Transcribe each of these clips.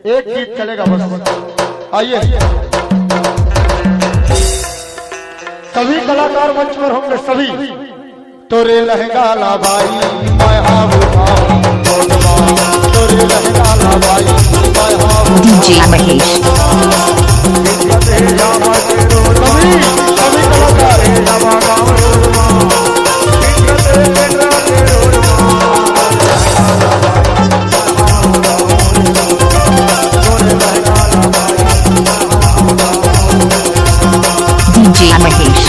एक गीत चलेगा बस। आइए सभी कलाकार मंच पर होंगे सभी। तोरे लहंगा ला भाई मैं हाऊ तोरे लहंगा ला भाई मैं हाऊ DJ महेश सभी कलाकार DJ महेश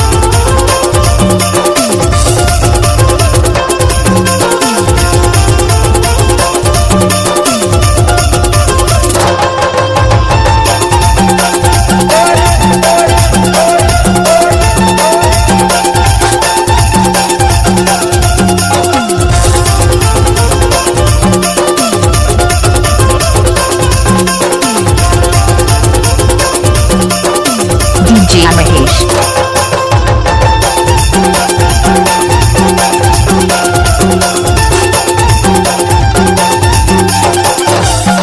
DJ महेश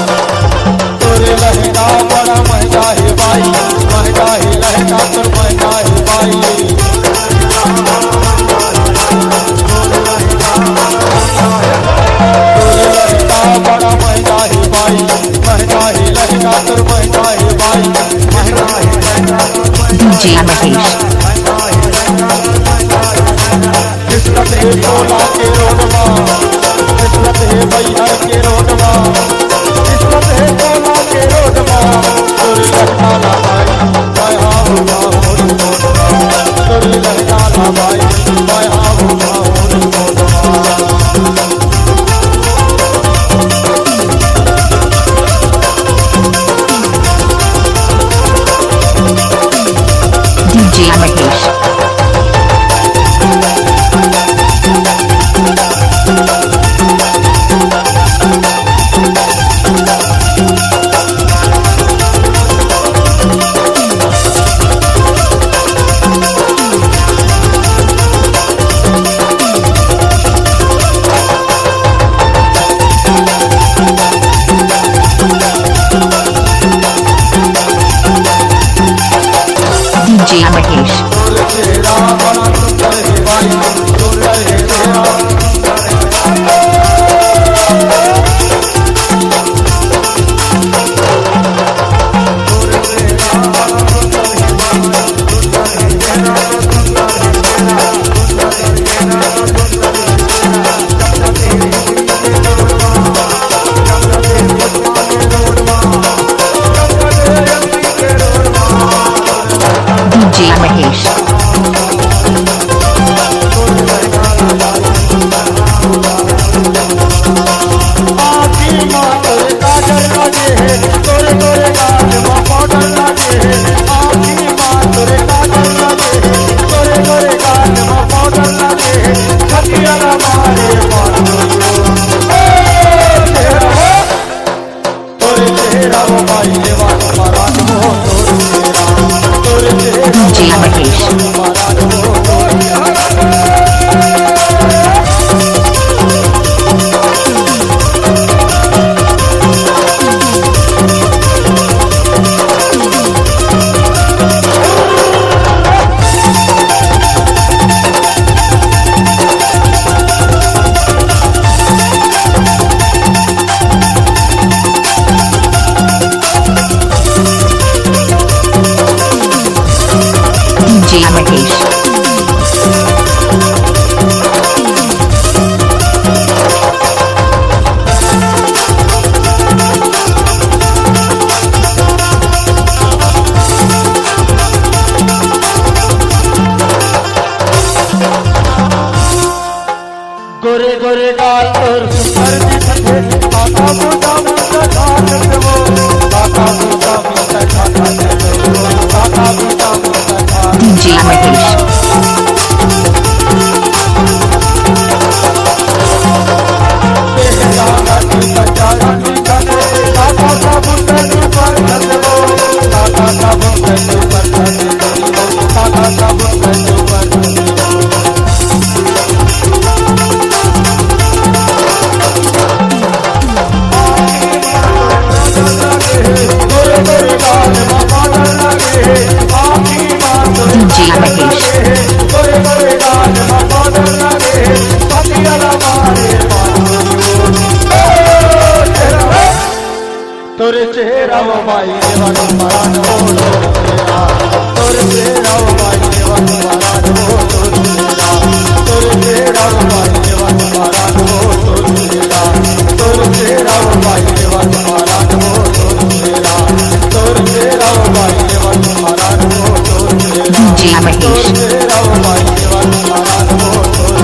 तोरे लहंगा बड़ा महंगा है भाई महंगा है लहंगा तो महंगा है भाई। तोरे लहंगा बड़ा महंगा है भाई महंगा है लहंगा तो महंगा है भाई महंगा है। DJ महेश किस्मत है बोला के रोडवा किस्मत है भैया के रोडवा किस्मत है बोला के रोडवा तोरे लहंगा ला भाई मैं हाऊ तोरे लहंगा ला भाई मैं हाऊ DJ महेश DJ महेश तोरे चेहरा बड़ा सुंदर है भाई सुंदर है तेरा DJ महेश आखी माँ तोरे काजल लागे है तोरे तोरे गाल माँ पाउडर लागे है आखी माँ तोरे काजल लागे है तोरे तोरे गाल माँ पाउडर लागे है खटिया मारे तोरे चेहरा वो भाई लेवा तुम्हारा हो तोरे चेहरा DJ महेश तुम्हारा हो तोरे चेहरा वो भाई देवा तुम्हारा हो तेरा तोरे चेहरा वो भाई देवा तुम्हारा हो तेरा तोरे चेहरा वो भाई देवा तुम्हारा हो तेरा तोरे चेहरा वो भाई देवा तुम्हारा हो तेरा तोरे चेहरा वो भाई देवा तुम्हारा हो तेरा DJ Amahesh. तोरे चेहरा वो भाई देवा तुम्हारा हो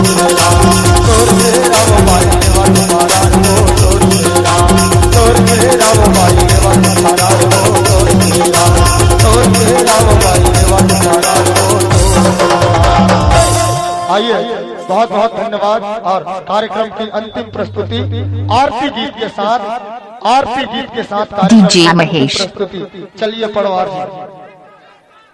तेरा तोरे चेहरा वो भाई देवा तुम्हारा हो तेरा तोरे चेहरा वो भाई देवा तुम्हारा हो तेरा तोरे चेहरा वो भाई देवा तुम्हारा हो आइए बहुत बहुत धन्यवाद। और कार्यक्रम की अंतिम प्रस्तुति आरती गीत के साथ कार्यक्रम DJ की अंतिम Amahesh. प्रस्तुति चलिए पड़वार जी।